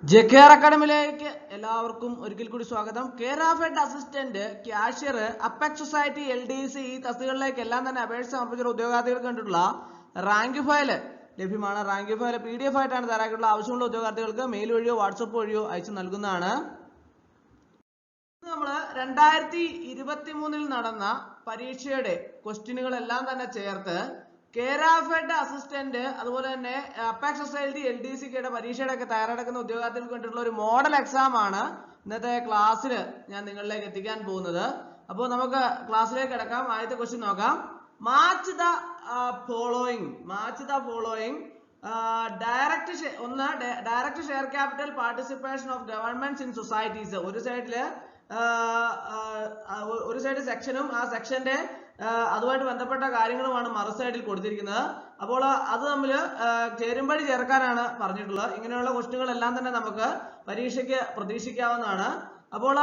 ജെകെആർ അക്കാഡമിയിലേക്ക് എല്ലാവർക്കും ഒരിക്കൽ കൂടി സ്വാഗതം. Care of head assistant, cashier, apex society, LDC ഈ തസ്തികകളിലേക്ക് എല്ലാം തന്നെ അപേക്ഷ സമർപ്പിച്ച ഉദ്യോഗാർത്ഥികൾക്ക് കണ്ടിട്ടുള്ള റാങ്ക് ഫയൽ ലഭ്യമാണ്. റാങ്ക് ഫയൽ PDF ആയിട്ടാണ് തയ്യാറാക്കിയിട്ടുള്ള. ആവശ്യമുള്ള ഉദ്യോഗാർത്ഥികൾക്ക് മെയിൽ വഴിയോ വാട്സപ്പ് വഴിയോ അയച്ചു നൽകുന്നതാണ്. നമ്മൾ 2023 നടന്ന പരീക്ഷയുടെ ക്വസ്റ്റ്യനുകളെല്ലാം തന്നെ ചേർത്ത് കെയർ ഓഫ് ഹെഡ് അസിസ്റ്റന്റ് അതുപോലെ തന്നെ അപ്പെക്സ് സൊസൈറ്റി LDCയുടെ പരീക്ഷയുടെ ഒക്കെ തയ്യാറെടുക്കുന്ന ഉദ്യോഗാർത്ഥികൾക്ക് വേണ്ടിയിട്ടുള്ള ഒരു മോഡൽ എക്സാം ആണ് ഇന്നത്തെ ക്ലാസ്സിൽ ഞാൻ നിങ്ങളിലേക്ക് എത്തിക്കാൻ പോകുന്നത്. അപ്പോൾ നമുക്ക് ക്ലാസ്സിലേക്ക് കിടക്കാം. ആദ്യത്തെ ക്വസ്റ്റ്യൻ നോക്കാം. Match the following direct share capital participation of governments in societies. ഒരു സൈഡ് സെക്ഷനും ആ സെക്ഷന്റെ അതുമായിട്ട് ബന്ധപ്പെട്ട കാര്യങ്ങളുമാണ് മറു സൈഡിൽ കൊടുത്തിരിക്കുന്നത്. അപ്പോൾ അത് തമ്മിൽ ചേരുംപടി ചേർക്കാനാണ് പറഞ്ഞിട്ടുള്ളത്. ഇങ്ങനെയുള്ള ക്വസ്റ്റ്യനുകളെല്ലാം തന്നെ നമുക്ക് പരീക്ഷയ്ക്ക് പ്രതീക്ഷിക്കാവുന്നതാണ്. അപ്പോൾ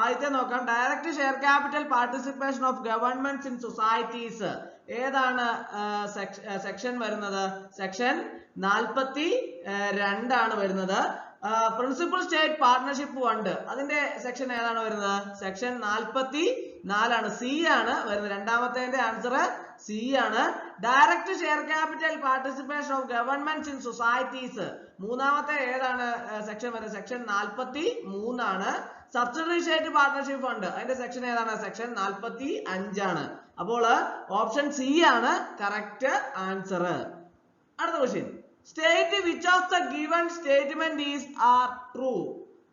ആദ്യത്തെ നോക്കാം. Direct share capital participation of governments in societies. ഏതാണ് സെക്ഷൻ വരുന്നത്? സെക്ഷൻ 42 ആണ് വരുന്നത്. പ്രിൻസിപ്പൽ സ്റ്റേറ്റ് പാർട്ണർഷിപ്പ് ഫണ്ട് അതിന്റെ സെക്ഷൻ ഏതാണ് വരുന്നത്? സെക്ഷൻ 44 ആണ്. സി ആണ് വരുന്നത്. രണ്ടാമത്തെ ആൻസർ സി ആണ്. Direct share capital participation of governments in societies മൂന്നാമത്തെ ഏതാണ് സെക്ഷൻ വരുന്നത്? സെക്ഷൻ 43 ആണ്. സബ്സിഡറി സ്റ്റേറ്റ് പാർട്ണർഷിപ്പ് ഫണ്ട് അതിന്റെ സെക്ഷൻ ഏതാണ്? സെക്ഷൻ 45 ആണ്. അപ്പോൾ ഓപ്ഷൻ സി ആണ് കറക്റ്റ് ആൻസർ. അടുത്ത question. State which of the given statement is are true.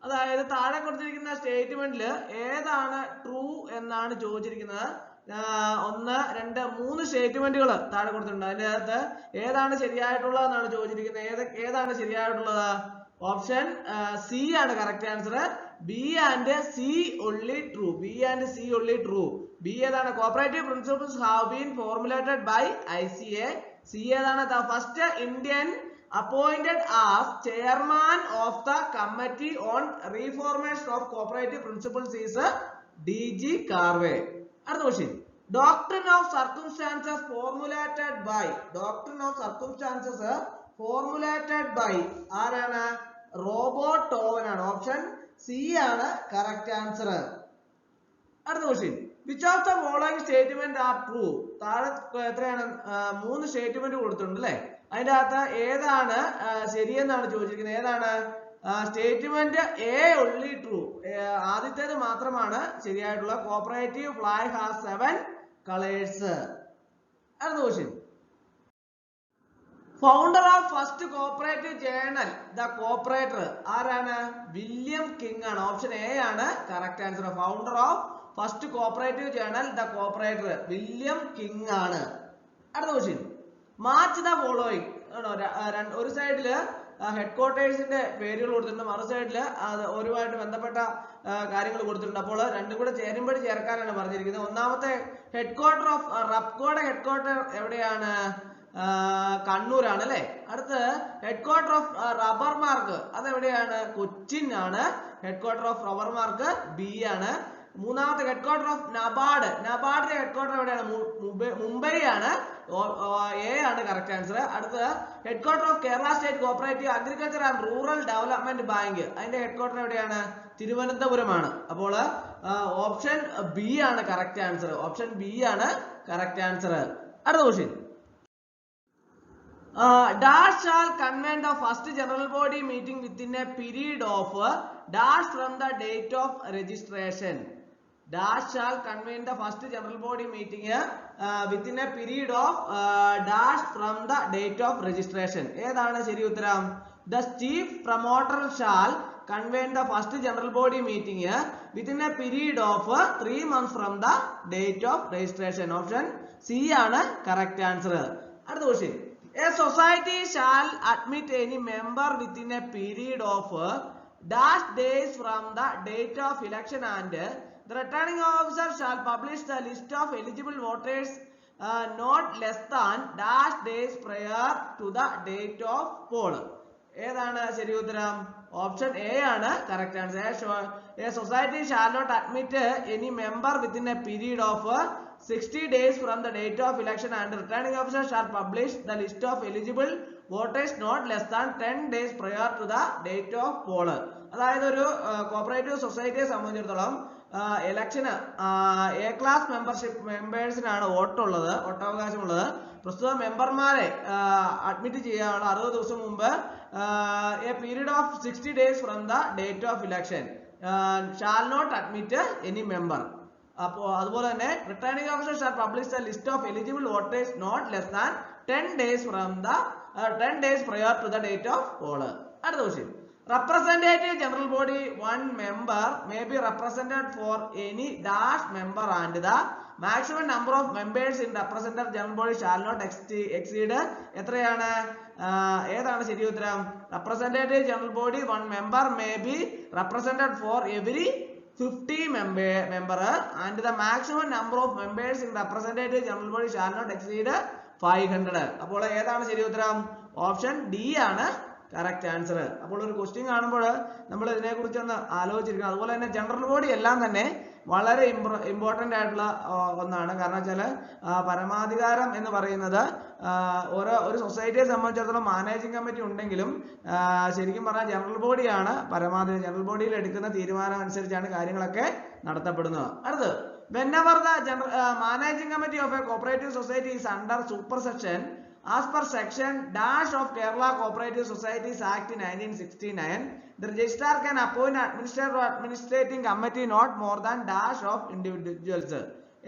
അതായത് താഴെ കൊടുത്തിരിക്കുന്ന സ്റ്റേറ്റ്മെന്റിൽ ഏതാണ് ട്രൂ എന്നാണ് ചോദിച്ചിരിക്കുന്നത്. 1, 2, 3 സ്റ്റേറ്റ്മെന്റുകൾ താഴെ കൊടുത്തിട്ടുണ്ട്. അതിന്റെ അകത്ത് ഏതാണ് ശരിയായിട്ടുള്ളത് എന്നാണ് ചോദിച്ചിരിക്കുന്നത്. ഏതാണ് ശരിയായിട്ടുള്ളത്? ഓപ്ഷൻ സി ആണ് correct answer. B and C only true. B ഏതാണ്? Cooperative principles have been formulated by ICA. C ഏതാണ്? The first Indian appointed as chairman of the committee on reformation of cooperative principles is DG Karve. അടുത്ത question. doctrine of circumstances formulated by ആരാണ്? Robert Owen ആണ്. Option C ആണ് correct answer. അടുത്ത question. which of the following statement are true. താഴെ എത്രയാണ്? 3 statement കൊടുത്തിട്ടുണ്ട് അല്ലെ? അതിന്റെ അകത്ത് ഏതാണ് ശരിയെന്നാണ് ചോദിച്ചിരിക്കുന്നത്. ഏതാണ്? Statement A only true. ആദ്യത്തേത് മാത്രമാണ് ശരിയായിട്ടുള്ള. Cooperative flag has 7 colours. അടുത്ത question. Founder of first cooperative journal the cooperator ആരാണ്? വില്യം കിങ് ആണ്. ഓപ്ഷൻ എ ആണ് correct answer. Founder of first cooperative journal the cooperator William King ആണ്. അടുത്ത question. Match the following. ഒരു സൈഡില് head ക്വാർട്ടേഴ്സിന്റെ പേരുകൾ കൊടുത്തിട്ടുണ്ട്, മറു സൈഡില് ഒരുമായിട്ട് ബന്ധപ്പെട്ട കാര്യങ്ങൾ കൊടുത്തിട്ടുണ്ട്. അപ്പോൾ രണ്ടും കൂടെ ചേരുംപടി ചേർക്കാനാണ് പറഞ്ഞിരിക്കുന്നത്. ഒന്നാമത്തെ ഹെഡ് ക്വാർട്ടർ ഓഫ് റബ്കോയുടെ ഹെഡ് ക്വാർട്ടർ എവിടെയാണ്? കണ്ണൂരാണ് അല്ലെ? അടുത്ത് head quarter of rubber mark അതെവിടെയാണ്? കൊച്ചിൻ ആണ്. Head quarter of rubber mark B ആണ്. മൂന്നാമത്തെ ഹെഡ് ക്വാർട്ടർ ഓഫ് നബാർഡിന്റെ ഹെഡ് ക്വാർട്ടർ എവിടെയാണ്? മുംബൈ ആണ്. എ ആണ് കറക്റ്റ് ആൻസർ. അടുത്ത head quarter of Kerala state cooperative agriculture and rural development bank അതിന്റെ ഹെഡ് ക്വാർട്ടർ എവിടെയാണ്? തിരുവനന്തപുരമാണ്. അപ്പോൾ ഓപ്ഷൻ ബി ആണ് കറക്റ്റ് ആൻസർ. അടുത്ത question. dash shall convene the first general body meeting within a period of dash from the date of registration. Dash shall convene the first general body meeting within a period of dash from the date of registration. ഏതാണ് ശരി ഉത്തരം? The chief promoter shall convene the first general body meeting within a period of 3 months from the date of registration. Option C ആണ് correct answer. അടുത്ത question. A society shall admit any member within a period of dash days from the date of election and the returning officer shall publish the list of eligible voters not less than dash days prior to the date of poll. ഏതാണ് ശരി ഉത്തരം? Option A ആണ് correct answer. A society shall not admit any member within a period of 60 days from the date of election and the returning officer shall publish the list of eligible voters not less than 10 days prior to the date of poll. അതായത് ഒരു cooperative സൊസൈറ്റിയെ സംബന്ധിച്ചിടത്തോളം ഇലക്ഷന് A class മെമ്പേഴ്സിനാണ് വോട്ടവകാശമുള്ളത്. പ്രസ്തുത മെമ്പർമാരെ admit ചെയ്യാനുള്ള 60 ദിവസം മുമ്പ് a period of 60 days from the date of election shall not admit any member. അപ്പോൾ അതുപോലെ തന്നെ returning officer shall publish the list of eligible voters not less than 10 days from the 10 days prior to the date of poll. അടുത്ത question. Representative general body one member may be represented for any dash member and the maximum number of members in representative general body shall not exceed എത്രയാണ്? ഏതാണ് ശരി ഉത്തരം? Representative general body one member may be represented for every 50 member and the maximum number of members in representative general body shall not exceed 500. അപ്പോൾ ഏതാണ് ശരി ഉത്തരം? Option D ആണ് correct answer. അപ്പോൾ ഒരു ക്വസ്റ്റ്യൻ കാണുമ്പോൾ നമ്മൾ ഇതിനെ കുറിച്ച് ഒന്ന് ആലോചിച്ചിരിക്കണം. അതുപോലെ തന്നെ ജനറൽ ബോഡി എല്ലാം തന്നെ വളരെ ഇമ്പോർട്ടന്റ് ആയിട്ടുള്ള ഒന്നാണ്. കാരണം വെച്ചാൽ പരമാധികാരം എന്ന് പറയുന്നത് ഒരു സൊസൈറ്റിയെ സംബന്ധിച്ചിടത്തോളം മാനേജിംഗ് കമ്മിറ്റി ഉണ്ടെങ്കിലും ശരിക്കും പറഞ്ഞാൽ ജനറൽ ബോഡിയാണ് പരമാധികാരം. ജനറൽ ബോഡിയിൽ എടുക്കുന്ന തീരുമാനം അനുസരിച്ചാണ് കാര്യങ്ങളൊക്കെ നടത്തപ്പെടുന്നത്. അടുത്ത്, whenever the managing committee of a cooperative society is under supersession as per section dash of Kerala Cooperative Societies Act 1969, the registrar can appoint administrator or administrating committee not more than dash of individuals.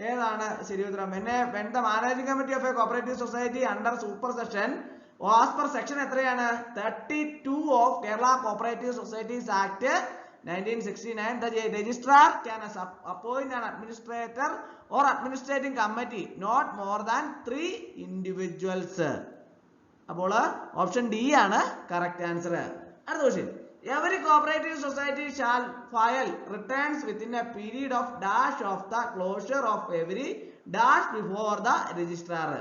ഏതാണ് ശരി ഉത്തരം? when the managing committee of a cooperative society under supersession as per section എത്രയാണ്? 32 of Kerala Cooperative Societies Act 1969, the registrar can appoint an administrator or administrating committee not more than 3 individuals. അപ്പോൾ option D ആണ് correct answer. അടുത്ത question. Every cooperative society shall file returns within a period of dash of the closure of every dash before the registrar.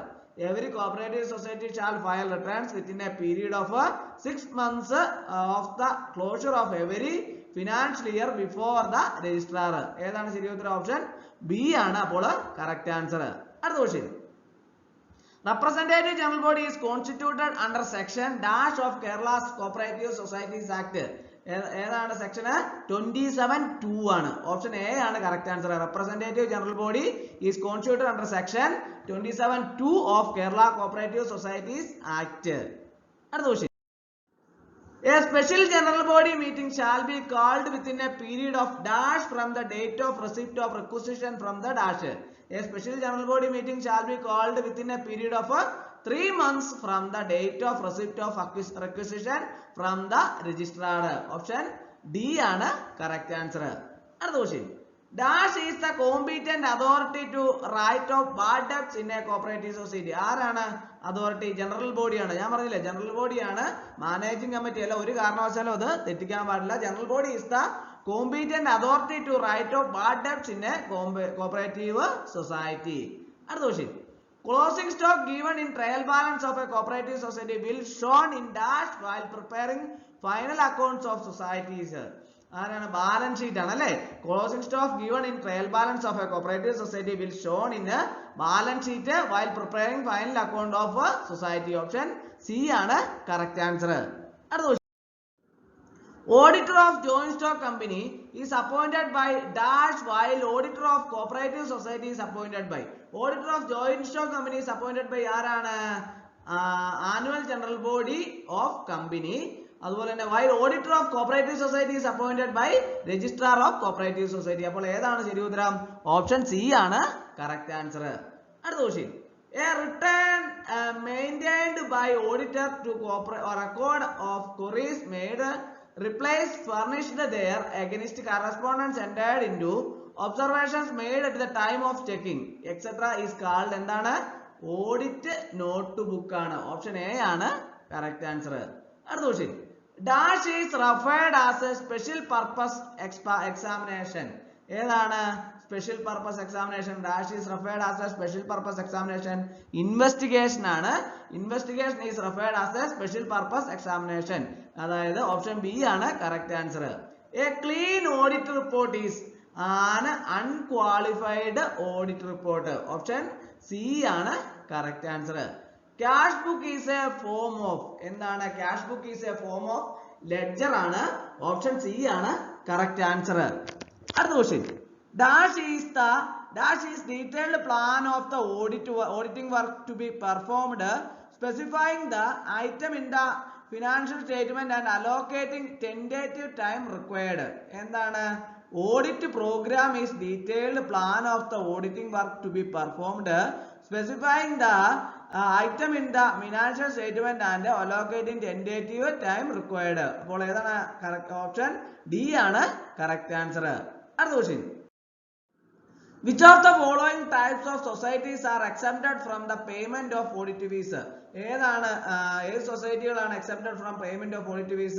Every cooperative society shall file returns within a period of 6 months of the closure of every financial year before the registrar. ഏതാണ് ശരി ഉത്തരം? Option B ആണ് അപ്പോൾ correct answer. അടുത്ത question. Representative General Body is constituted under section dash of Kerala's Cooperative Societies Act. ഏതാണ് section? 27(2) ആണ്. Option A ആണ് correct answer. Representative General Body is constituted under section 27(2) of Kerala Cooperative Societies Act. അടുത്ത question. A special general body meeting shall be called within a period of dash from the date of receipt of requisition from the dash. A special general body meeting shall be called within a period of 3 months from the date of receipt of requisition from the registrar. Option D ആണ് correct answer. അടുത്ത question. Dash is the competent authority to write off bad debts in a cooperative society. ആരാണ് authority? General ബോഡിയാണ്. ഞാൻ പറഞ്ഞില്ലേ general ബോഡിയാണ്, managing committee അല്ല. ഒരു കാരണവശാലും അത് തെറ്റിക്കാൻ പാടില്ല. General body is the competent authority to write off bad debts in a cooperative society. അടുത്ത question. Closing stock given in trial balance of a cooperative society will shown in dash while preparing final accounts of societies. ആരാണ്? Balance sheet ആണ് അല്ലേ. Closing stock given in trial balance of A cooperative society will shown in balance sheet while preparing final account of society. Option C ആണ് correct answer. അടുത്ത question. Auditor of joint stock company is appointed by dash while auditor of cooperative society is appointed by. Auditor of joint stock company is appointed by ആരാണ്? Annual general body of company. അതുപോലെ തന്നെ while auditor of cooperative society is appointed by registrar of cooperative society. അപ്പോൾ ഏതാണ് ശരി ഉത്തരം? Option C ആണ് correct answer. അടുത്ത question. A return maintained by auditor to record of queries made replies furnished there against correspondence entered into observations made at the time of checking etc. is called എന്താണ്? Audit note book ആണ്. Option A ആണ് correct answer. അടുത്ത question. Dash is referred as a special purpose examination. ഏതാണ് special purpose examination? Dash is referred as a special purpose examination. Investigation ആണ്. Investigation is referred as a special purpose examination. അതായത് option B ആണ് correct answer. A clean audit report is an unqualified audit report. Option C ആണ് correct answer. Cash book is a form of എന്താണ് cash book is a form of ledger ആണ് option C ആണ് correct answer അടുത്ത question dash is detailed plan of the auditing work to be performed specifying the item in the financial statement and allocating tentative time required എന്താണ് audit programme is detailed plan of the auditing work to be performed specifying the item in the financial statement and allocating tentative time required അപ്പോൾ ഏതാണ് correct option D ആണ് correct answer അടുത്ത question Which of the following types of societies are exempted from the payment of audit fees? ഏതാണ് ഏത് സൊസൈറ്റികളാണ് exempted from payment of audit fees?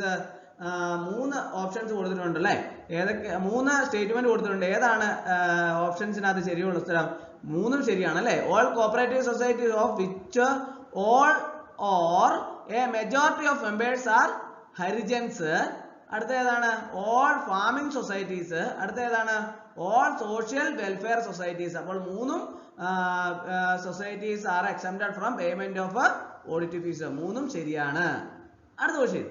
മൂന്ന് options കൊടുത്തിട്ടുണ്ട് അല്ലേ ഏതൊക്കെ മൂന്ന് സ്റ്റേറ്റ്മെന്റ് കൊടുത്തിട്ടുണ്ട് ഏതാണ് ഓപ്ഷൻസിനകത്ത് ശരിയുള്ള ഉത്തരം മൂന്നും ശരിയാണ് അല്ലേ all cooperative societies of which all or a majority of members are Harijans അടുത്ത ഏതാണ് all farming societies അടുത്ത ഏതാണ് all social welfare societies അപ്പോൾ മൂന്നും societies are exempted from payment of audit fees മൂന്നും ശരിയാണ് അടുത്ത question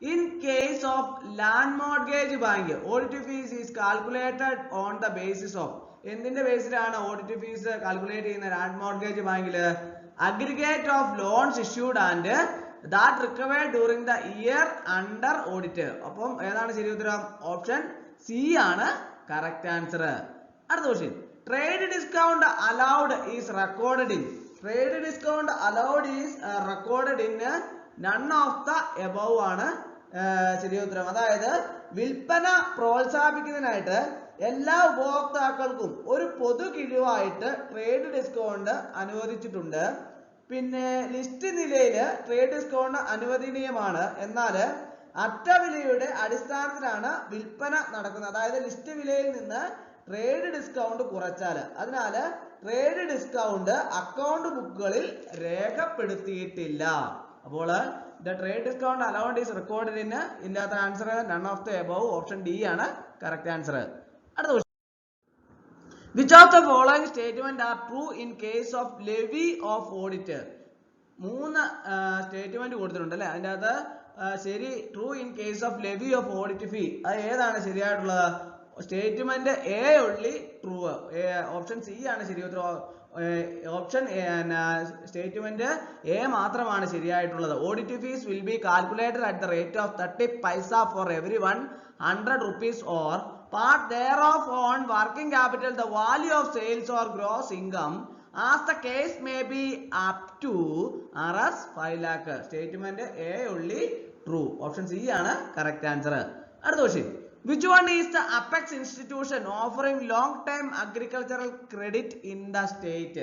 in case of land mortgage bank audit fees is calculated on the basis of എന്തിന്റെ ബേസിലാണ് audit fees കാൽക്കുലേറ്റ് ചെയ്യുന്ന land mortgage ബാങ്കിൽ aggregate of loans issued and that recovered during the year under audit അപ്പം ഏതാണ് ശരി ഉത്തരം option C ആണ് correct answer അടുത്ത question trade discount allowed is recorded in trade discount allowed is recorded in none of the above ആണ് ശരി ഉത്തരം അതായത് വിൽപ്പന പ്രോത്സാഹിപ്പിക്കുന്നതിനായിട്ട് എല്ലാ ഉപഭോക്താക്കൾക്കും ഒരു പൊതു കിഴിവായിട്ട് ട്രേഡ് ഡിസ്കൗണ്ട് അനുവദിച്ചിട്ടുണ്ട് പിന്നെ ലിസ്റ്റ് നിലയിൽ ട്രേഡ് ഡിസ്കൗണ്ട് അനുവദനീയമാണ് എന്നാൽ അറ്റവിലയുടെ അടിസ്ഥാനത്തിലാണ് വിൽപ്പന നടക്കുന്നത് അതായത് ലിസ്റ്റ് വിലയിൽ നിന്ന് ട്രേഡ് ഡിസ്കൗണ്ട് കുറച്ചാൽ അതിനാൽ ട്രേഡ് ഡിസ്കൗണ്ട് അക്കൗണ്ട് ബുക്കുകളിൽ രേഖപ്പെടുത്തിയിട്ടില്ല അപ്പോൾ the trade discount allowed is recorded in the answer none of the above option D ആണ് correct answer അടുത്ത question which of the following statement are true in case of levy of audit മൂന്ന് statement കൊടുത്തിട്ടുണ്ട് അല്ലേ അതിന്റെ അകത്ത് ശരി true in case of levy of audit fee അത് ഏതാണ് ശരിയായിട്ടുള്ളത് statement A only true option C ആണ് ശരി ഉത്തരം ഓപ്ഷൻ സ്റ്റേറ്റ്മെന്റ് എ മാത്രമാണ് ശരിയായിട്ടുള്ളത് audit fees will be calculated at the rate of 30 paisa for every 100 rupees or part thereof on working capital the value of sales or gross income as the case may be up to Rs 5 lakh statement A only true option C ആണ് correct answer അടുത്ത question which one is the apex institution offering long term agricultural credit in the state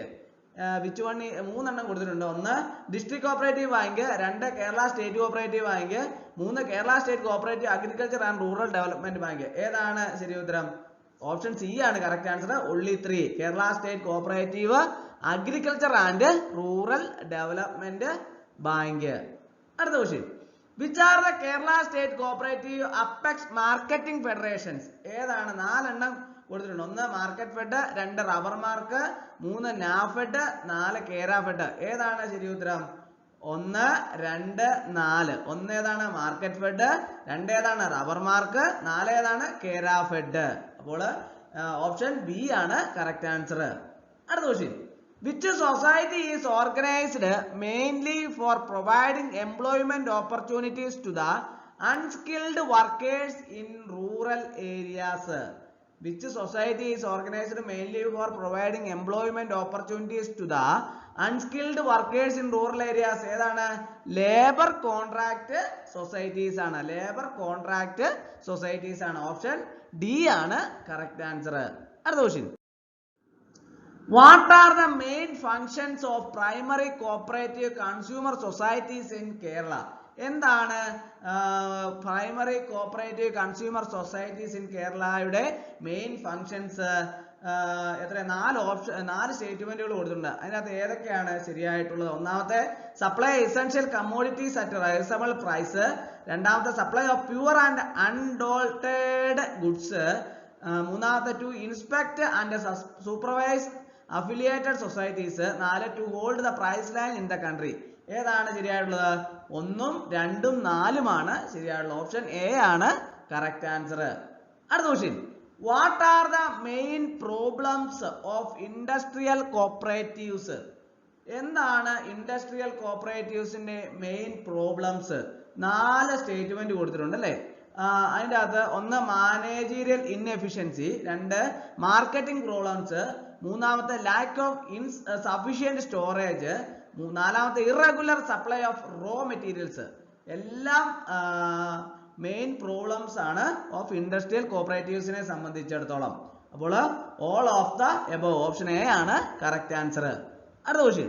which one മൂന്നെണ്ണം കൊടുത്തിട്ടുണ്ട് ഒന്ന് district cooperative bank രണ്ട് Kerala state cooperative bank മൂന്ന് Kerala state cooperative agriculture and rural development bank ഏതാണ് ശരി ഉത്തരം option C ആണ് correct answer only 3 Kerala state cooperative agriculture and rural development bank അടുത്ത question which are the Kerala state cooperative apex marketing federations ഏതാണ് നാലെണ്ണം കൊടുത്തിട്ടുണ്ട് ഒന്ന് മാർക്കറ്റ് ഫെഡ് രണ്ട് റബ്ബർ മാർക്ക് മൂന്ന് നാഫെഡ് നാല് കേര ഫെഡ് ഏതാണ് ശരി ഉത്തരം 1 2 4 ഒന്ന് ഏതാണ് മാർക്കറ്റ് ഫെഡ് രണ്ട് ഏതാണ് റബ്ബർ മാർക്ക് നാല് ഏതാണ് കേര ഫെഡ് അപ്പോൾ ഓപ്ഷൻ ബി ആണ് കറക്റ്റ് ആൻസർ അടുത്ത question which society is organized mainly for providing employment opportunities to the unskilled workers in rural areas which society is organized mainly for providing employment opportunities to the unskilled workers in rural areas ഏതാണ് labor contract societies ആണ് labor contract societies ആണ് option D ആണ് correct answer അടുത്ത question What are the main functions of primary cooperative consumer societies in Kerala? എന്താണ് primary cooperative consumer societies in കേരളയുടെ main functions എത്ര നാല് സ്റ്റേറ്റ്മെന്റുകൾ കൊടുത്തിട്ടുണ്ട് അതിനകത്ത് ഏതൊക്കെയാണ് ശരിയായിട്ടുള്ളത് ഒന്നാമത്തെ supply essential commodities at reasonable price രണ്ടാമത്തെ supply of pure and unadulterated goods മൂന്നാമത്തെ to inspect and supervise affiliated societies 4 to hold the price line in the country. ഏതാണ് ശരിയായിട്ടുള്ളത്? 1ഉം 2ഉം 4ഉം ആണ് ശരിയായിട്ടുള്ള ഓപ്ഷൻ എ ആണ് കറക്റ്റ് ആൻസർ. അടുത്ത question, what are the main problems of industrial cooperatives? എന്താണ് industrial കോപ്പറേറ്റീവ്സിന്റെ main problems? 4 statement കൊടുത്തിട്ടുണ്ട് അല്ലേ? അതിൻ്റെ അകത്ത് 1 managerial inefficiency, 2 marketing problems, 3 lack of sufficient storage, 4 irregular supply of raw materials. എല്ലാം മെയിൻ പ്രോബ്ലംസ് ആണ് ഓഫ് ഇൻഡസ്ട്രിയൽ കോപ്പറേറ്റീവ്സിനെ സംബന്ധിച്ചിടത്തോളം. അപ്പോൾ all of the above option A ആണ് കറക്റ്റ് ആൻസർ. അടുത്ത question,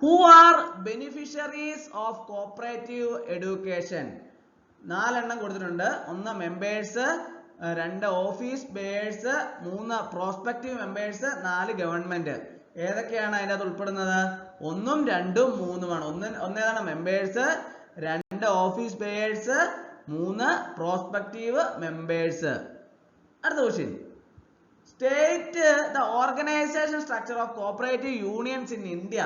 who are beneficiaries of cooperative education? 4 എണ്ണം കൊടുത്തിട്ടുണ്ട്. 1 members, 2 office bearers, 3 prospective members, 4 government. ഏതൊക്കെയാണ് അതിൻ്റെ അകത്ത് ഉൾപ്പെടുന്നത്? 1ഉം 2ഉം 3ഉമാണ്. ഒന്ന് ഏതാണ്? Members, 2 office bearers, 3 prospective members. അടുത്ത question, state the organisation structure of cooperative unions in India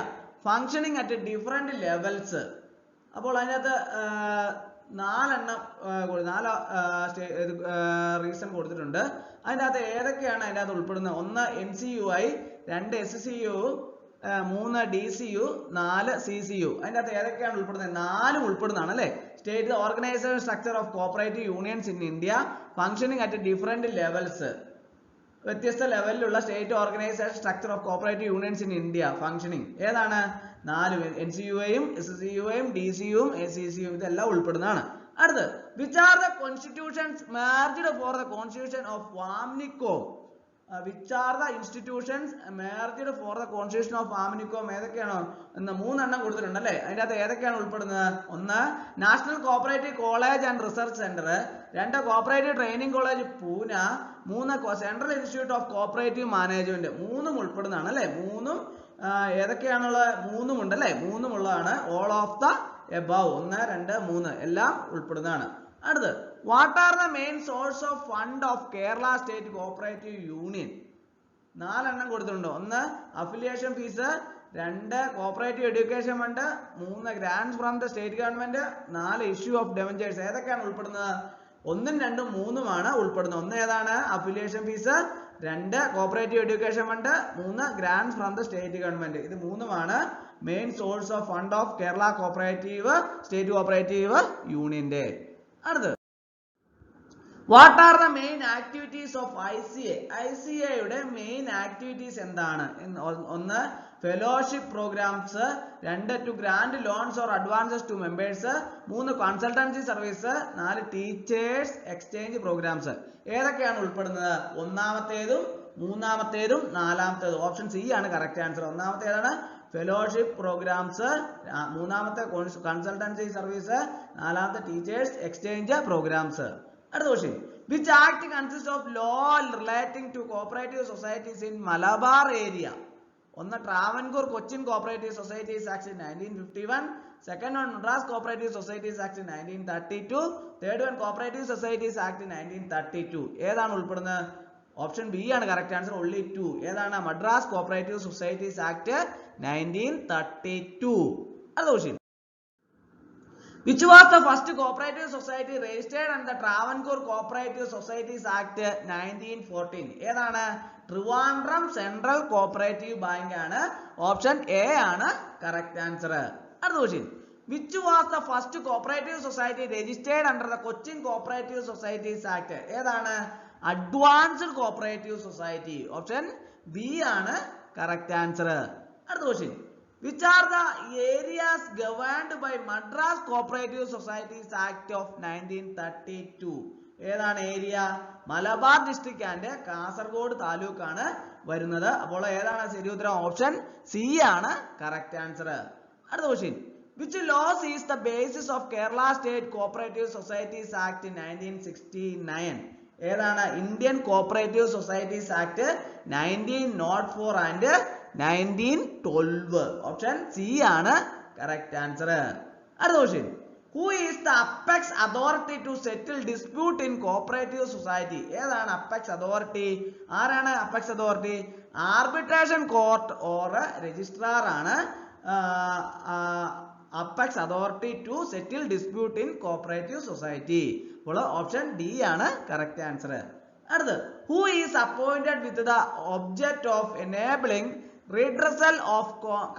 functioning at different levels. അപ്പോൾ അതിനകത്ത് 4 റീസൺ കൊടുത്തിട്ടുണ്ട്. അതിൻ്റെ അകത്ത് ഏതൊക്കെയാണ് അതിൻ്റെ അകത്ത് ഉൾപ്പെടുന്നത്? 1 NCUI, 2 SCU, 3 DCU, 4 CCU. അതിൻ്റെ അകത്ത് ഏതൊക്കെയാണ് ഉൾപ്പെടുന്നത്? 4 ഉൾപ്പെടുന്നതാണ് അല്ലേ? State organisation structure of cooperative unions in India functioning at different levels. വ്യത്യസ്ത ലെവലിലുള്ള state organisation structure of cooperative unions in India functioning ഏതാണ്? 4 NCUIയും SCUയും DCUയും ACCUയും ഇതെല്ലാം ഉൾപ്പെടുന്നതാണ്. അടുത്ത്, which are the constitutions merged for the constitution of VAMNICOM? Which are the institutions merged for the constitution of VAMNICOM? ഏതൊക്കെയാണോ? 3 എണ്ണം കൊടുത്തിട്ടുണ്ട് അല്ലേ? അതിൻ്റെ അകത്ത് ഏതൊക്കെയാണ് ഉൾപ്പെടുന്നത്? 1 national cooperative college and research centre, 2 cooperative training college Pune, 3 central institute of cooperative management. 3ഉം ഉൾപ്പെടുന്നതാണ് അല്ലേ? 3ഉം ഏതൊക്കെയാണുള്ളത്? 3ഉം ഉണ്ട് അല്ലേ? 3ഉം ഉള്ളതാണ് ഓൾ ഓഫ് ദ എബവ്. 1, 2, 3 എല്ലാം ഉൾപ്പെടുന്നതാണ്. അടുത്ത്, what are the main source of fund of Kerala state cooperative union? 4 എണ്ണം കൊടുത്തിട്ടുണ്ട്. 1 affiliation fees, 2 cooperative education fund, 3 grants from the state government, 4 issue of debentures. ഏതൊക്കെയാണ് ഉൾപ്പെടുന്നത്? 1ഉം 2ഉം 3ഉമാണ് ഉൾപ്പെടുന്നത്. 1 ഏതാണ്? Affiliation fees, 2 cooperative education fund, 3 grants from the state government. ഇത് 3ഉമാണ് main source of fund of Kerala cooperative state cooperative യൂണിയന്റെ. അടുത്ത്, what are the main activities of ICA? ICAയുടെ മെയിൻ ആക്ടിവിറ്റീസ് എന്താണ്? 1 fellowship programmes, 2 to grant loans or advances to members, 3 consultancy service, 4 teachers exchange programmes. ഏതൊക്കെയാണ് ഉൾപ്പെടുന്നത്? 1ാമത്തേതും 3ാമത്തേതും 4ാമത്തേതും. Option C ആണ് കറക്റ്റ് ആൻസർ. 1ാമത്തേതാണ് ഫെലോഷിപ്പ് പ്രോഗ്രാംസ്, 3ാമത്തെ കൺസൾട്ടൻസി സർവീസ്, 4ാമത്തെ ടീച്ചേഴ്സ് എക്സ്ചേഞ്ച് പ്രോഗ്രാംസ്. അടുത്ത question, which act consist of law relating to cooperative societies in Malabar area? 1 Travancore Cochin cooperative societies act 1951, 2 Madras cooperative societies act 1932, 3 cooperative societies act 1932. ഏതാണ് ഉൾപ്പെടുന്നത്? Option B ആണ് correct answer. only 2. ഏതാണ്? Madras cooperative societies act 1932. അടുത്ത question, which was the first cooperative society registered under the Travancore Cooperative Societies Act 1914? ഏതാണ്? Trivandrum central cooperative bank ആണ്. Option A ആണ് correct answer. അടുത്ത question, which was the first cooperative society registered under the Cochin Cooperative Societies Act? ഏതാണ്? Advanced cooperative society. Option B ആണ് correct answer. അടുത്ത question, which are the areas governed by Madras Cooperative Societies Act of 1932? ഏതാണ് area? Malabar district and Kasaragod taluk ആണ് വരുന്നത്. അപ്പോൾ ഏതാണ് ശരി ഉത്തരം? ഓപ്ഷൻ സി ആണ് കറക്റ്റ് ആൻസർ. അടുത്ത question, which laws is the basis of Kerala State Cooperative Societies Act 1969? ഏതാണ്? Indian cooperative societies act 1904 and 1912. Option C ആണ് കറക്റ്റ് ആൻസർ. അടുത്ത question, Who is the apex authority to settle dispute in cooperative society? ഏതാണ് apex authority? ആരാണ് apex authority? Arbitration court or registrar ആണ് apex authority to settle dispute in cooperative society. അപ്പോൾ option D ആണ് correct answer. അടുത്ത്, who is appointed with the object of enabling redressal of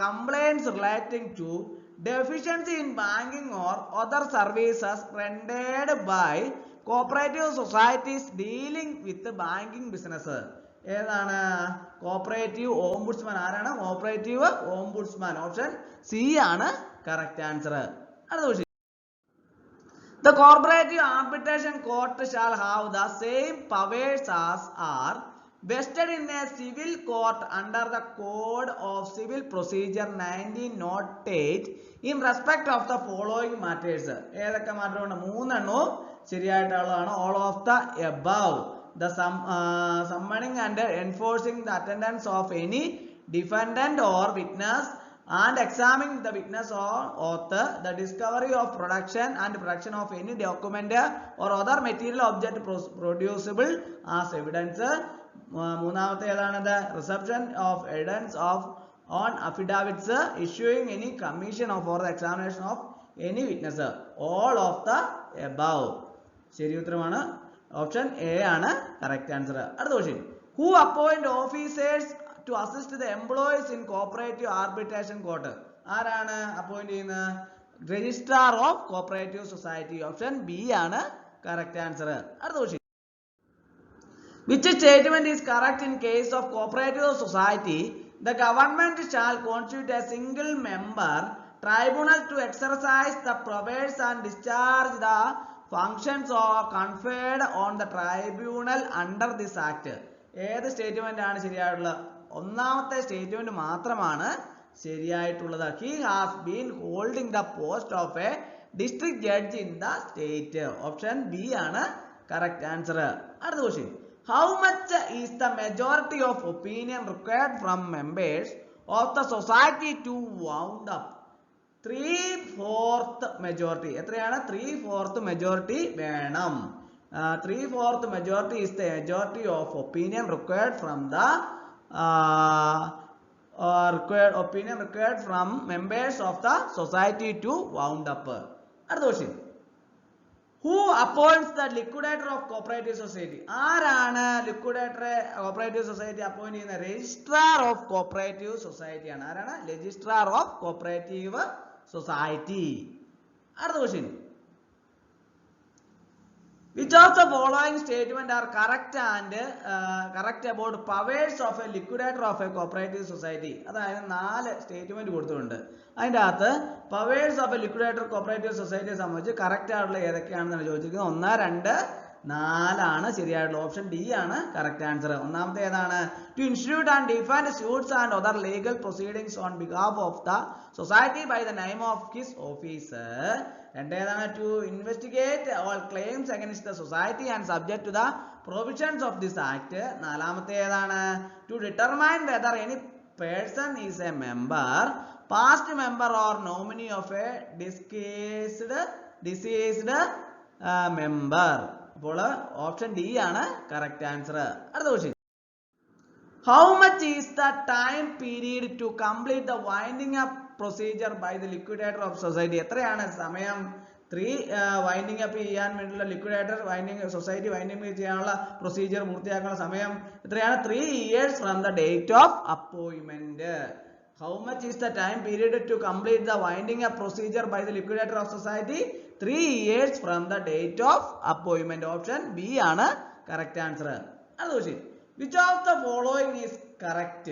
complaints relating to deficiency in banking or other services rendered by cooperative societies dealing with banking business? ഏതാണ്? Cooperative ombudsman. ആരാണ് cooperative ombudsman? Option C ആണ് correct answer. അടുത്ത question. The cooperative arbitration court shall have the same powers as are vested in a civil court under the Code of Civil Procedure 1908 in respect of the following matters. ഏതൊക്കെ മാറ്ററുണ്ട്? മൂന്നെണ്ണവും ശരിയായിട്ടുള്ളതാണ്. All of the above. The summoning and enforcing the attendance of any defendant or witness and examining the witness or oath, the discovery of production and production of any document or other material object producible as evidence. മൂന്നാമത്തെ ഏതാണത്? Reception of evidence of on affidavits, issuing any commission for the examination of any witness. All of the above. ശരി ഉത്തരമാണ് option A ആണ് correct answer. അടുത്ത question. Who appoint officers to assist the employees in cooperative arbitration court? ആരാണ് appoint ചെയ്യുന്നത്? Registrar of cooperative society. Option B ആണ് correct answer. അടുത്ത question. Which statement is correct in case of cooperative society? The government shall constitute a single member tribunal to exercise the powers and discharge the functions or conferred on the tribunal under this act. ഏത് statement ആണ് ശരിയായിട്ടുള്ളത്? ഒന്നാമത്തെ statement മാത്രമാണ് ശരിയായിട്ടുള്ളത്. He has been holding the post of a district judge in the state. Option B ആണ് correct answer. അടുത്ത question. How much is the majority of opinion required from members of the society to wound up? 3/4 majority. എത്രയാണ്? 3/4 majority വേണം. 3/4 majority is the majority of opinion required from the required from members of the society to wound up. അടുത്ത question. Who appoints the liquidator of cooperative society? ആരാണ് ലിക്വിഡേറ്ററെ cooperative society appoint ചെയ്യുന്ന? Registrar of cooperative society ആണ്. ആരാണ്? Registrar of cooperative society. അടുത്ത question. Which of the following statement are correct and correct about powers of a liquidator of a cooperative society? അതായത് 4 statement കൊടുത്തിട്ടുണ്ട്. അതിൻ്റെ അകത്ത് powers of a liquidator cooperative സൊസൈറ്റിയെ സംബന്ധിച്ച് correct ആയിട്ടുള്ള ഏതൊക്കെയാണെന്നാണ് ചോദിച്ചിരിക്കുന്നത്. 1, 2, 4 ആണ് ശരിയായിട്ടുള്ള. ഓപ്ഷൻ ഡി ആണ് കറക്റ്റ് ആൻസർ. ഒന്നാമത്തെ ഏതാണ്? To institute and defend suits and other legal proceedings on behalf of the society by the name of his office. രണ്ടേതാണ്? To investigate all claims against the society and subject to the provisions of this act. നാലാമത്തെ ഏതാണ്? To determine whether any person is a member, past member or nominee of a deceased member. അപ്പോൾ option D ആണ് correct answer. അടുത്ത question. How much is the time period to complete the winding up procedure by the liquidator of society? എത്രയാണ് സമയം? 3 winding up ചെയ്യാൻ വേണ്ടിയുള്ള liquidator society winding ചെയ്യാനുള്ള procedure പൂർത്തിയാക്കാനുള്ള സമയം എത്രയാണ്? 3 years from the date of appointment. How much is the time period to complete the winding up procedure by the liquidator of society? 3 years from the date of appointment. Option B ആണ് correct answer. അടുത്ത question. Which of the following is correct?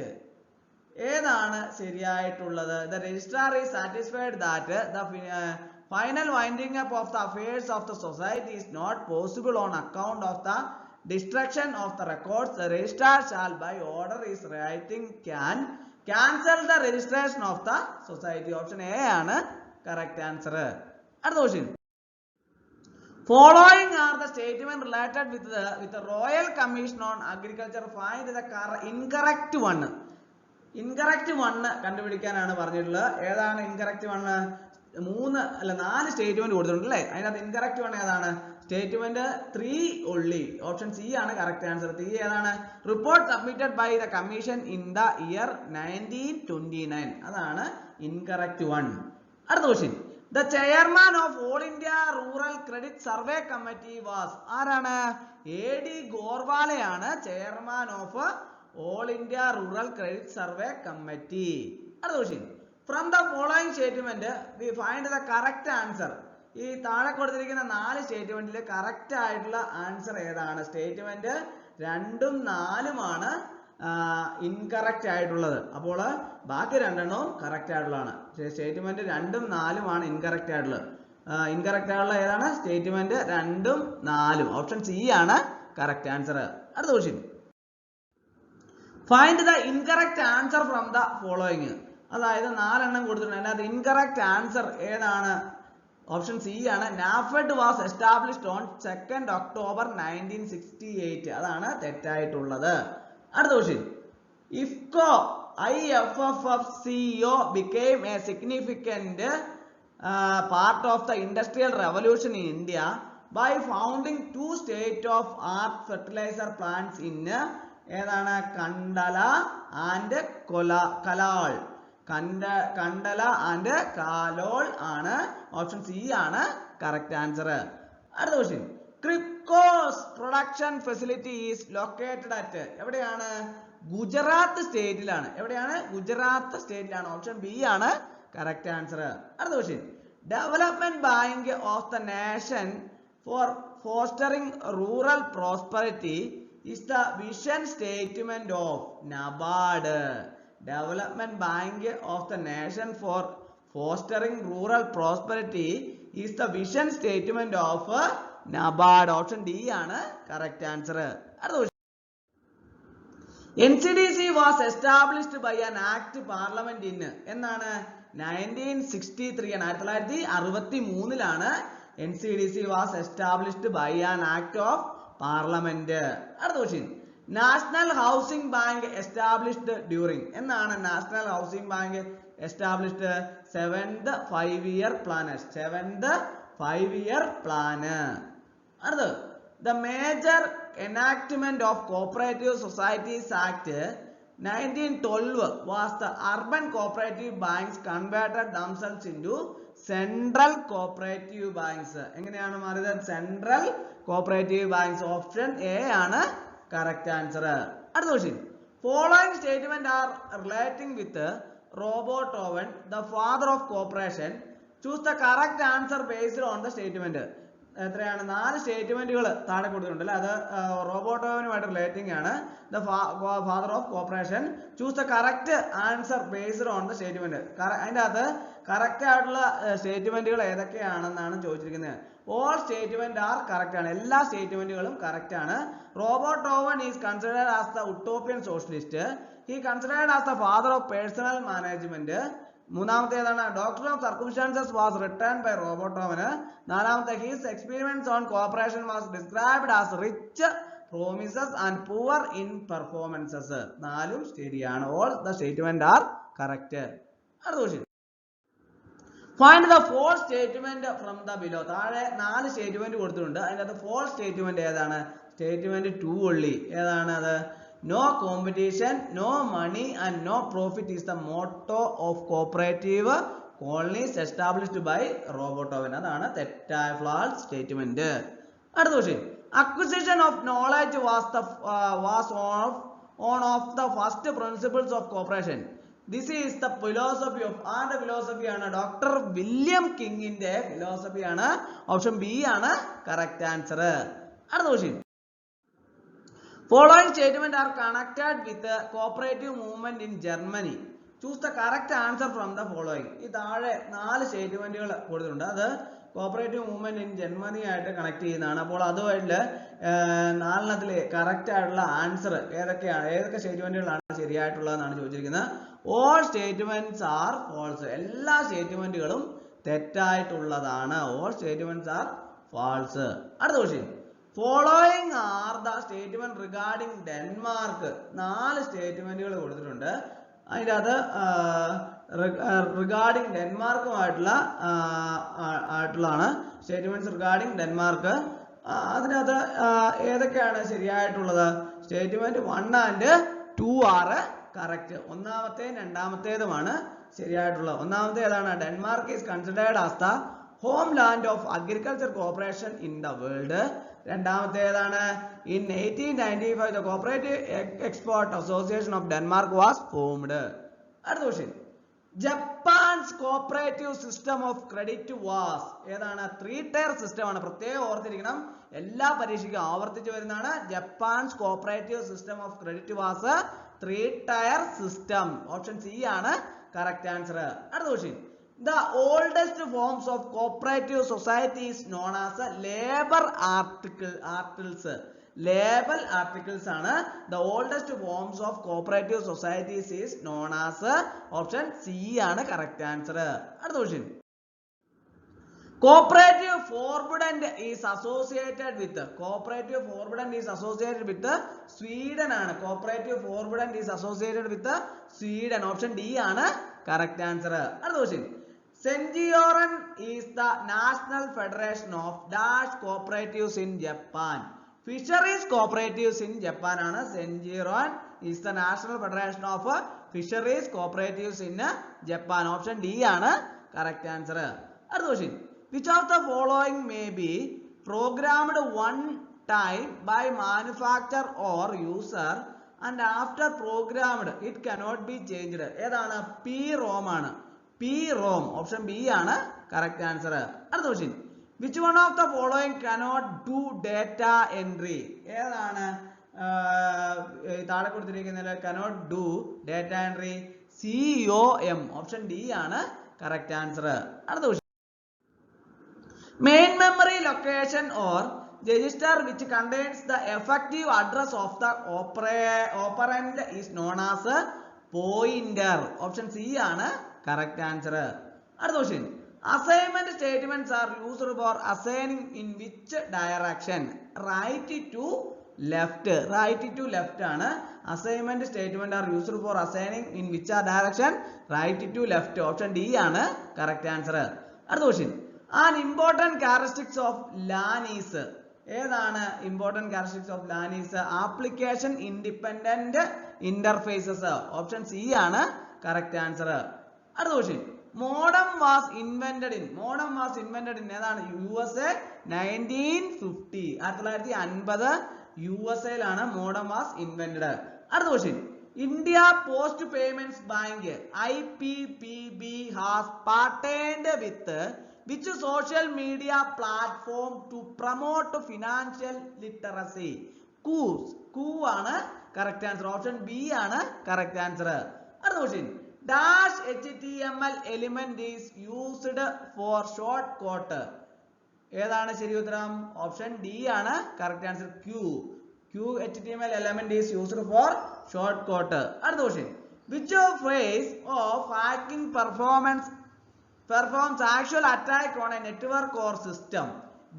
ഏതാണ് ശരിയായിട്ടുള്ളത്? The registrar is satisfied that the final winding up of the affairs of the society is not possible on account of the destruction of the records. The registrar shall by order is writing can cancel the registration of the society. Option A ആണ് correct answer. അടുത്ത question. Following are the statement related with the Royal Commission on Agriculture. Find the incorrect one. Incorrect one കണ്ടുപിടിക്കാനാണ് പറഞ്ഞിട്ടുള്ളത്. ഏതാണ് incorrect one? 4 statement കൊടുത്തിട്ടുണ്ട് അല്ലേ? അതിനകത്ത് incorrect one ഏതാണ്? Statement 3 only. Option C ആണ് കറക്റ്റ് ആൻസർ. 3 ഏതാണ്? Report submitted by the commission in the year 1929. അതാണ് ഇൻകറക്റ്റ് വൺ. അടുത്ത question. The chairman of all India rural credit survey committee was. ആരാണ്? AD ഗോർവാലയാണ് chairman of all India rural credit survey committee. അടുത്ത question. From the following statement we find the correct answer. ഈ താഴെ കൊടുത്തിരിക്കുന്ന 4 സ്റ്റേറ്റ്മെന്റിൽ correct ആയിട്ടുള്ള answer ഏതാണ്? Statement 2ഉം 4ഉമാണ് incorrect ആയിട്ടുള്ളത്. അപ്പോൾ ബാക്കി 2എണ്ണവും കറക്റ്റ് ആയിട്ടുള്ളതാണ്. സ്റ്റേറ്റ്മെന്റ് 2ഉം 4ഉമാണ് ഇൻകറക്റ്റ് ആയിട്ടുള്ളത്. ഇൻകറക്റ്റ് ആയിട്ടുള്ള ഏതാണ്? സ്റ്റേറ്റ്മെന്റ് 2ഉം 4ഉം. ഓപ്ഷൻ സി ആണ് കറക്റ്റ് ആൻസർ. അടുത്ത question. Find the incorrect answer from the following. അതായത് 4 എണ്ണം കൊടുത്തിട്ടുണ്ട്. അതിനകത്ത് ഇൻകറക്റ്റ് ആൻസർ ഏതാണ്? ഓപ്ഷൻ സി ആണ്. NAFED was established on 2nd October 1968. അതാണ് തെറ്റായിട്ടുള്ളത്. അടുത്ത question. IFFCO IFFCO became a significant part of the industrial revolution in India by founding 2 state-of-art fertilizer plants in ഏതാണ്? Kandla and Kalol. Kandla and Kalol ആണ്. ഓപ്ഷൻ സി ആണ് correct answer. അടുത്ത question. KRIBHCO's production facility is located at. എവിടെയാണ്? ഗുജറാത്ത് സ്റ്റേറ്റിലാണ്. എവിടെയാണ്? ഗുജറാത്ത് സ്റ്റേറ്റിലാണ്. ഓപ്ഷൻ ബി ആണ് correct answer. അടുത്ത question. Development bank of the nation for fostering rural prosperity is the vision statement of NABARD. Development Bank of the Nation for Fostering Rural Prosperity is the vision statement of NABARD. Option D ആണ് correct answer. NCDC was established by an act parliament in എന്നാണ്? 1963 ആണ്. 1963 NCDC was established by an act of parliament. അടുത്ത question. National housing bank established during. എന്നാണ് national housing bank established? 7th 5-year plan. 7th 5-year plan. അടുത്ത. ദ മേജർ enactment of Cooperative Societies Act 1912 was the urban cooperative banks converted themselves into central cooperative banks. എങ്ങനെയാണ് മാറിയത്? Central cooperative banks. Option A ആണ് correct answer. അടുത്ത question. Following statement are relating with Robert Owen, the father of cooperation. Choose the correct answer based on the statement. എത്രയാണ്? 4 സ്റ്റേറ്റ്മെന്റുകൾ താഴെ കൊടുത്തിട്ടുണ്ട് അല്ലേ? അത് റോബോട്ട് ഓവനുമായിട്ട് റിലേറ്റിംഗ് ആണ്. The father of cooperation. Choose the correct answer based on the statement. അതിൻ്റെ അകത്ത് കറക്റ്റ് ആയിട്ടുള്ള സ്റ്റേറ്റ്മെന്റുകൾ ഏതൊക്കെയാണെന്നാണ് ചോദിച്ചിരിക്കുന്നത്. ഓൾ സ്റ്റേറ്റ്മെന്റ് ആർ കറക്റ്റ് ആണ്. എല്ലാ സ്റ്റേറ്റ്മെന്റുകളും കറക്റ്റ് ആണ്. Robert Owen is considered as the utopian socialist. He considered as the father of personnel management. മൂന്നാമത്തെ ഏതാണ്? Doctrine of circumstances was written by Robert Owen. നാലാമത്തെ his experiments on corporation was described as rich promises and poor in performances. 4ഉം ശരിയാണ്. All the statement are correct. അടുത്ത question. Find the false statement from the below. താഴെ 4 statement കൊടുത്തിട്ടുണ്ട്. അതിനകത്ത് false statement ഏതാണ്? Statement 2 only. ഏതാണ് അത്? No competition, no money and no profit is the motto of cooperative colonies established by Robert oven. അതാണ് തെറ്റായ ഫ്ലാൾസ് statement. അടുത്ത question. Acquisition of knowledge was on of the first principles of corporation. This is the philosophy of ആരുടെ ഫിലോസഫിയാണ്? Doctor William കിങ്ങിന്റെ ഫിലോസഫിയാണ്. Option B ആണ് correct answer. അടുത്ത question. Following statement are connected with cooperative movement in Germany. Choose the correct answer from the following. ഈ താഴെ 4 സ്റ്റേറ്റ്മെന്റുകൾ കൊടുത്തിട്ടുണ്ട്. അത് cooperative movement in Germany ആയിട്ട് connect ചെയ്യുന്നതാണ്. അപ്പോൾ അതുമായിട്ട് 4 കറക്റ്റ് ആയിട്ടുള്ള ആൻസർ ഏതൊക്കെയാണ്? ഏതൊക്കെ സ്റ്റേറ്റ്മെന്റുകളാണ് ശരിയായിട്ടുള്ളതെന്നാണ് ചോദിച്ചിരിക്കുന്നത്. All statements are false. എല്ലാ സ്റ്റേറ്റ്മെന്റുകളും തെറ്റായിട്ടുള്ളതാണ്. All statements are false. അടുത്ത question. Following are the statement regarding Denmark. 4 സ്റ്റേറ്റ്മെന്റുകൾ കൊടുത്തിട്ടുണ്ട്. അതിൻ്റെ അത് റിഗാർഡിംഗ് ഡെൻമാർക്കുമായിട്ടുള്ളതാണ് സ്റ്റേറ്റ്മെന്റ്സ് റിഗാർഡിംഗ് ഡെൻമാർക്ക്. അതിനകത്ത് ഏതൊക്കെയാണ് ശരിയായിട്ടുള്ളത്? സ്റ്റേറ്റ്മെന്റ് 1 ആൻഡ് 2 ആണ് കറക്റ്റ്. ഒന്നാമത്തെയും രണ്ടാമത്തേതുമാണ് ശരിയായിട്ടുള്ളത്. ഒന്നാമത്തെ ഏതാണ്? Denmark is considered as the homeland of agriculture corporation in the world. രണ്ടാമത്തെ ഏതാണ്? In 1895 the cooperative export association of Denmark was formed. അടുത്ത question, Japan's cooperative system of credit was. ഏതാണ്? 3 tyre system ആണ്. പ്രത്യേകം ഓർത്തിരിക്കണം, എല്ലാ പരീക്ഷയ്ക്കും ആവർത്തിച്ചു വരുന്നതാണ്. ജപ്പാൻസ് cooperative system of credit was 3 tyre system. Option C ആണ് കറക്റ്റ് ആൻസർ. അടുത്ത question, the oldest forms of cooperative society is known as labor articles. Label articles ആണ് the oldest forms of cooperative societies is known as. Option C ആണ് correct answer. അടുത്ത question, cooperative forbidden is associated with. cooperative forbidden is associated with Sweden ആണ്. cooperative forbidden is associated with Sweden. Option D ആണ് correct answer. അടുത്ത question, Senjioren is the national federation of dash cooperatives in Japan. Fisheries cooperatives in Japan ആണ്. Senjioren is the national federation of fisheries cooperatives in Japan. Option D ആണ് correct answer. അടുത്ത question, which of the following may be programmed one time by manufacturer or user and after programmed it cannot be changed? ഏതാണ്? P-ROM ആണ്. P-ROM. Option B ആണ് correct answer. അടുത്ത question, which one of the following cannot do data entry? ഏതാണ് താഴെ കൊടുത്തിരിക്കുന്നതിൽ cannot do data entry? COM. Option D ആണ് correct answer. അടുത്ത question, main memory location or register which contains the effective address of the operand is known as pointer. Option C ആണ് correct answer. അടുത്ത question, assignment statements are used for assigning in which direction? Right to left. Right to left ആണ്. assignment statement are used for assigning in which direction? Right to left. Option D ആണ് correct answer. അടുത്ത question, an important characteristics of LAN is. ഏതാണ് important characteristics of LAN is? application independent interfaces. Option C ആണ് correct answer. അടുത്ത question, modem was invented in. Modem was invented in ഏതാണ്? USA 1950. 1950 USA യിലാണ് modem was invented. അടുത്ത question, India post payments bank IPPB has partnered with which social media platform to promote financial literacy? Koo ആണ് correct answer. Option B ആണ് correct answer. അടുത്ത question, dash HTML element is used for shortcut. ഏതാണ് ശരി ഉത്തരം? Option D ആണ് correct answer. HTML element is used for shortcut. അടുത്ത question, which phase of hacking performs actual attack on a network or system?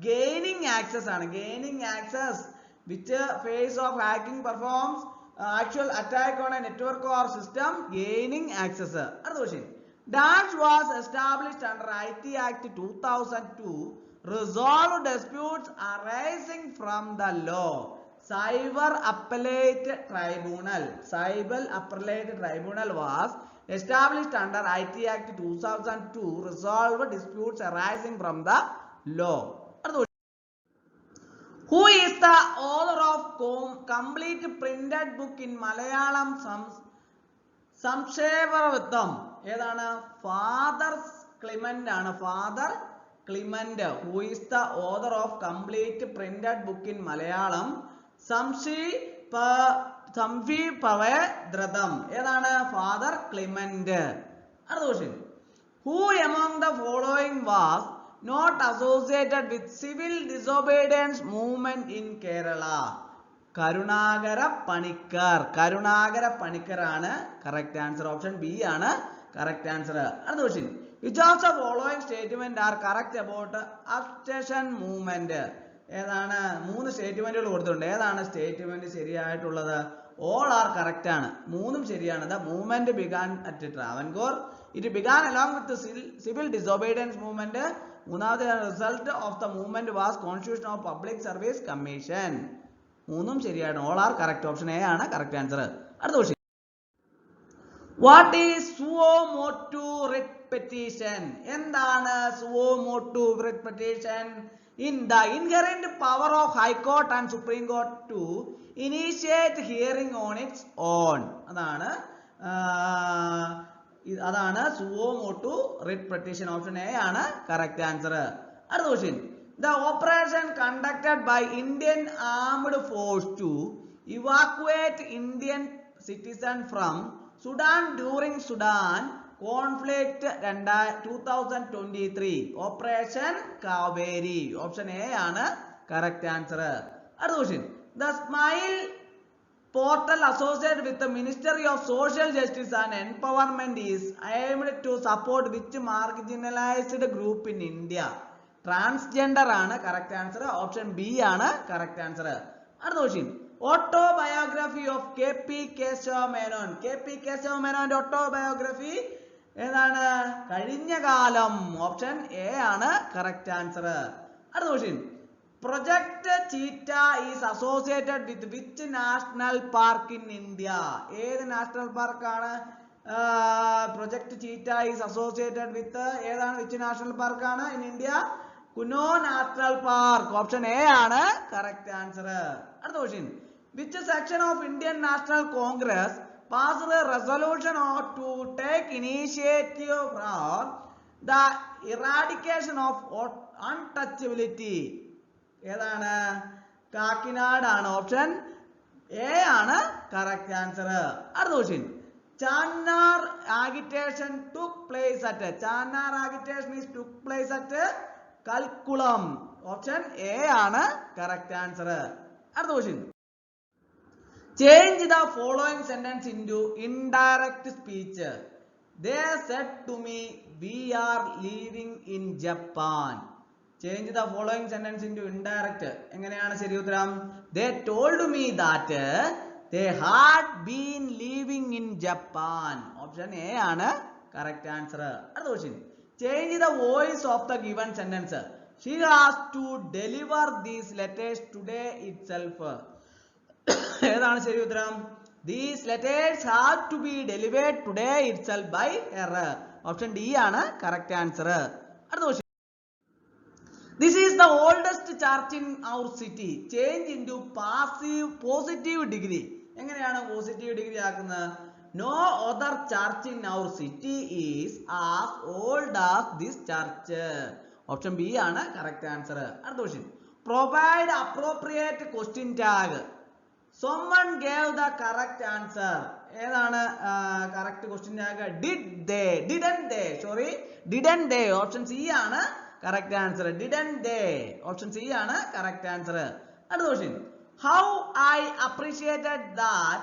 Gaining access ആണ്. Gaining access. Which phase of hacking performs actual attack on a network or system? Gaining access. അടുത്ത question, dash was established under IT Act 2002 resolve disputes arising from the law. Cyber Appellate Tribunal. Cyber Appellate Tribunal was established under IT Act 2002 resolve disputes arising from the law. Who is the author of complete printed book in Malayalam? സംക്ഷേപവൃത്തം. ഏതാണ്? Father ക്ലിമന്റ് ആണ്. Father ക്ലിമന്റ്. Who is the author of complete printed book in Malayalam? സംക്ഷേപവൃത്തം. ഏതാണ്? Father ക്ലിമന്റ്. അടുത്ത question, who among the following was not associated with civil disobedience movement in Kerala? Karunakara Panicker. Karunakara Panicker ആണ് correct answer. Option B ആണ് correct answer. അടുത്ത question, which of the following statement are correct about abstention movement? ഏതാണ്? 3 സ്റ്റേറ്റ്മെന്റുകൾ കൊടുത്തിട്ടുണ്ട്. ഏതാണ് statement ശരിയായിട്ടുള്ളത്? All are correct ആണ്. 3ഉം ശരിയാണ്. The movement began at Travancore. It began along with civil disobedience movement. മൂന്നാമത്തെ result of the movement was constitution of public service commission. മൂന്നും ശരിയാണ്. All are correct. Option A ആണ് correct answer. അടുത്ത question. What is suo motu writ petition? എന്താണ് suo motu writ petition? In the inherent power of High Court and Supreme Court to initiate hearing on its own. അതാണ് സുവോ motu writ petition. Option A ആണ് correct answer. അടുത്ത question. The operation conducted by Indian Armed Force to evacuate Indian citizens from Sudan during Sudan conflict 2023. Operation Kaveri. Option A ആണ് correct answer. അടുത്ത question. The Smile portal associated with the Ministry of Social Justice and Empowerment is aimed to support which marginalized group in India? Transgender ആണ് correct answer. Option B ആണ് correct answer. അടുത്ത question. Autobiography of KP Keshav Menon. KP Keshav Menonന്റെ autobiography ഏതാണ്? കഴിഞ്ഞ കാലം. Option A ആണ് correct answer. അടുത്ത question. Project cheetah is associated with which national park in India? ഏത് national പാർക്കാണ് project cheetah is associated with? ഏതാണ്? Which national പാർക്കാണ് in India? Kuno national park. Option A ആണ് കറക്റ്റ് ആൻസർ. അടുത്ത question. Which section of Indian national Congress passed a resolution to take initiative for the eradication of untouchability? ഏതാണ്? കാക്കിനാടാണ്. Option A ആണ് correct answer. അടുത്ത question. Channar agitation took place at Kalkulam. Option A ആണ് correct answer. അടുത്ത question. Change the following sentence into indirect speech. They said to me, we are living in Japan. Change the following sentence into indirect. എങ്ങനെയാണ് ശരി ഉത്തരം? They told me that they had been living in Japan. Option A ആണ് correct answer. അടുത്ത question. Change the voice of the given sentence. She has to deliver these letters today itself. ഏതാണ് ശരി ഉത്തരം? These letters have to be delivered today itself by her. Option D ആണ് correct answer. അടുത്ത question. This is the oldest church in our city. Change into positive degree. എങ്ങനെയാണ് positive degree ആക്കുന്നത്? No other church in our city is as old as this church. Option B ആണ് correct answer. അടുത്ത question. Provide appropriate question tag. Someone gave the correct answer. ഏതാണ് correct question tag? Didn't they? Option C ആണ് correct answer. Didn't they? Option C ആണ് correct answer. അടുത്ത question. How I appreciated that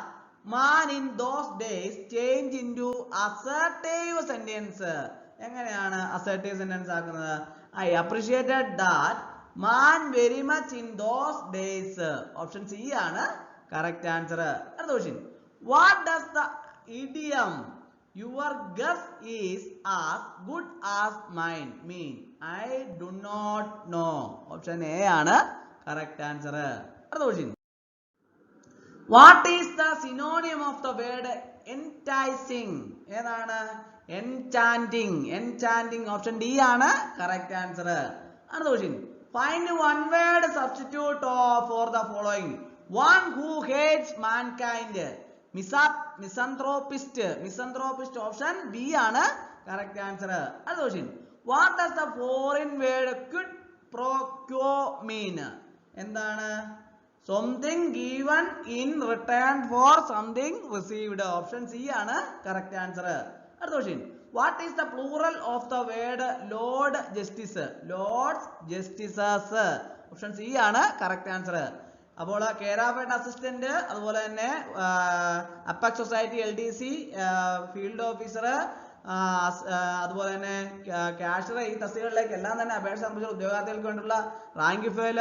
man in those days change into assertive sentence. എങ്ങനെയാണ് assertive sentence ആക്കുന്നത്? I appreciated that man very much in those days. Option C ആണ് correct answer. അടുത്ത question. What does the idiom your guess is as good as mine mean? I do not know. Option A ആണ് correct answer. അടുത്ത question. What is the synonym of the word enticing? ഏതാണ്? Enchanting. Option D ആണ് correct answer. അടുത്ത question. Find one word substitute for the following. One who hates mankind. Misanthropist. Option B ആണ് correct answer. അടുത്ത question. What does the foreign word quid pro quo mean? എന്താണ്? Something given in return for something received. Option C ആണ് correct answer. അടുത്ത question. What is the plural of the word Lord Justice? Lords Justices. Option C ആണ് correct answer. അപ്പോൾ കേരാഫേഡ് assistant, അതുപോലെ തന്നെ അപ്പാക് society LDC, field officer, അതുപോലെ തന്നെ cashier, ഈ തസ്തികകളിലേക്ക് എല്ലാം തന്നെ അപേക്ഷ സംബന്ധിച്ച ഉദ്യോഗാർത്ഥികൾക്ക് വേണ്ടിയുള്ള റാങ്ക് ഫയൽ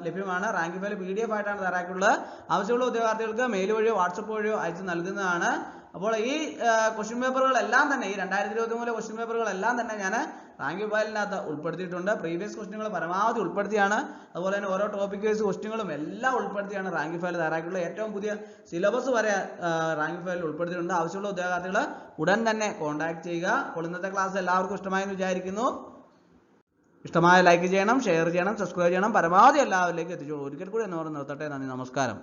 ലഭ്യമാണ്. റാങ്ക് ഫയൽ PDF ആയിട്ടാണ് തയ്യാറാക്കിയിട്ടുള്ളത്. ആവശ്യമുള്ള ഉദ്യോഗാർത്ഥികൾക്ക് മെയിൽ വഴിയോ വാട്സപ്പ് വഴിയോ അയച്ചു നൽകുന്നതാണ്. അപ്പോൾ ഈ ക്വസ്റ്റ്യൻ പേപ്പറുകളെല്ലാം തന്നെ ഈ 2023 ക്വസ്റ്റ്യൻ പേപ്പറുകളെല്ലാം തന്നെ ഞാൻ റാങ്ക് ഫയലിനകത്ത് ഉൾപ്പെടുത്തിയിട്ടുണ്ട്. പ്രീവിയസ് ക്വസ്റ്റ്യനുകൾ പരമാവധി ഉൾപ്പെടുത്തിയാണ്. അതുപോലെ തന്നെ ഓരോ ടോപ്പിക് വൈസ് ക്വസ്റ്റ്യനുകളും എല്ലാം ഉൾപ്പെടുത്തിയാണ് റാങ്ക് ഫയൽ തയ്യാറാക്കിയിട്ടുള്ളത്. ഏറ്റവും പുതിയ സിലബസ് വരെ റാങ്ക് ഫയലിൽ ഉൾപ്പെടുത്തിയിട്ടുണ്ട്. ആവശ്യമുള്ള ഉദ്യോഗാർത്ഥികൾ ഉടൻ തന്നെ കോൺടാക്ട് ചെയ്യുക. അപ്പോൾ ഇന്നത്തെ ക്ലാസ് എല്ലാവർക്കും ഇഷ്ടമായെന്ന് വിചാരിക്കുന്നു. ഇഷ്ടമായ ലൈക്ക് ചെയ്യണം, ഷെയർ ചെയ്യണം, സബ്സ്ക്രൈബ് ചെയ്യണം. പരമാവധി എല്ലാവരിലേക്കും എത്തിച്ചോളൂ. ഒരിക്കൽ കൂടി എന്ന് പറഞ്ഞ് നിർത്തട്ടെ. നന്ദി, നമസ്കാരം.